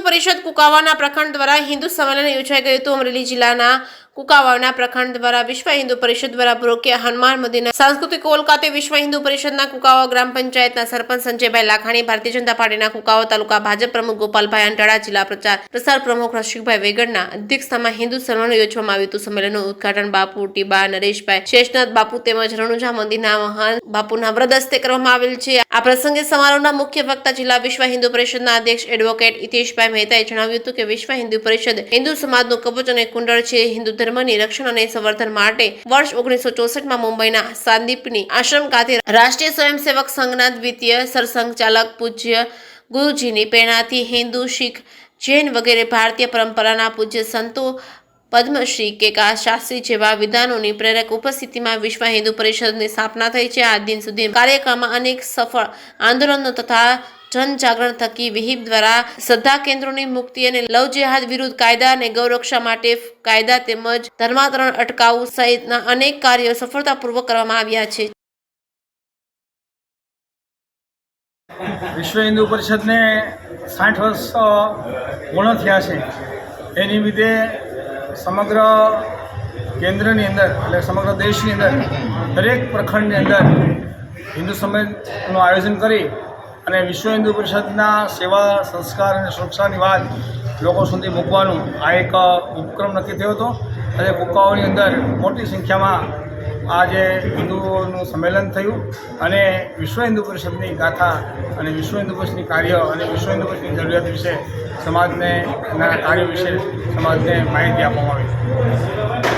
પરિષદ કુકાવાના પ્રખંડ દ્વારા હિન્દુ સંમેલન યોજાઈ ગયું હતું। અમરેલી જિલ્લાના કુકાવાના પ્રખંડ દ્વારા વિશ્વ હિન્દુ પરિષદ દ્વારા બ્રોકિયા હનુમાન મંદિરના સાંસ્કૃતિક હોલ ખાતે વિશ્વ હિન્દુ પરિષદના કુકાવા ગ્રામ પંચાયતના સરપંચ સંજયભાઈ લાખાણી, ભારતીય જનતા પાર્ટીના કુકાવા તાલુકા ભાજપ પ્રમુખ ગોપાલભાઈ અંટાળા, જિલ્લા પ્રસાર પ્રમુખ રસિકભાઈ વેગડના અધ્યક્ષતામાં હિન્દુ સંમેલન યોજવામાં આવ્યું હતું। સંમેલનનું ઉદઘાટન બાપુ ટીબા નરેશભાઈ શેષનાથ બાપુ તેમજ રણુજા મંદિરના મહાન બાપુના વ્રદહસ્તે કરવામાં આવેલ છે। આ પ્રસંગે સમારોહના મુખ્ય વક્તા જિલ્લા વિશ્વ હિન્દુ પરિષદના અધ્યક્ષ એડવોકેટ હિતેશભાઈ મહેતાએ જણાવ્યું હતું કે વિશ્વ હિન્દુ પરિષદ હિન્દુ સમાજનું કવચ અને કુંડળ છે। હિન્દુ ધર્મની રક્ષણ અને સંવર્ધન માટે વર્ષ 1964માં મુંબઈના સાંદીપની આશ્રમ ખાતે રાષ્ટ્રીય સ્વયંસેવક સંઘના દ્વિતીય સરસંઘચાલક પૂજ્ય ગુરુજીની પ્રેરણાથી હિન્દુ, શીખ, જૈન વગેરે ભારતીય પરંપરાના પૂજ્ય સંતો પદ્મશ્રી કેકા શાસ્ત્રી જેવા વિદ્વાનોની પ્રેરક ઉપસ્થિતિમાં વિશ્વ હિન્દુ પરિષદની સ્થાપના થઈ છે। આ દિન સુધી કાર્યક્રમમાં અનેક સફળ આંદોલનો તથા જનજાગરણ થકી વિહિપ દ્વારા શ્રદ્ધા કેન્દ્રોની મુક્તિ અને લવ જેહાદ વિરુદ્ધ કાયદા અને ગૌરક્ષા માટે કાયદા તેમજ ધર્માંતરણ અટકાવવું સહિતના અનેક કાર્યો સફળતાપૂર્વક કરવામાં આવ્યા છે। વિશ્વ હિન્દુ પરિષદને 60 વર્ષ પૂર્ણ થયા છે। એ નિમિત્તે સમગ્ર કેન્દ્રની અંદર એટલે સમગ્ર દેશની અંદર દરેક પ્રખંડની અંદર હિન્દુ સંમેલનનું આયોજન કરી અને વિશ્વ હિન્દુ પરિષદના સેવા, સંસ્કાર અને સુરક્ષાની વાત લોકો સુધી મૂકવાનું આ એક ઉપક્રમ નક્કી થયો હતો અને કુકાઓની અંદર મોટી સંખ્યામાં આજે હિન્દુઓનું સંમેલન થયું અને વિશ્વ હિન્દુ પરિષદની ગાથા અને વિશ્વ હિન્દુ પરિષદની કાર્ય અને વિશ્વ હિન્દુ પરિષદની જરૂરિયાત વિશે સમાજને કાર્યો વિશે સમાજને માહિતી આપવામાં આવી।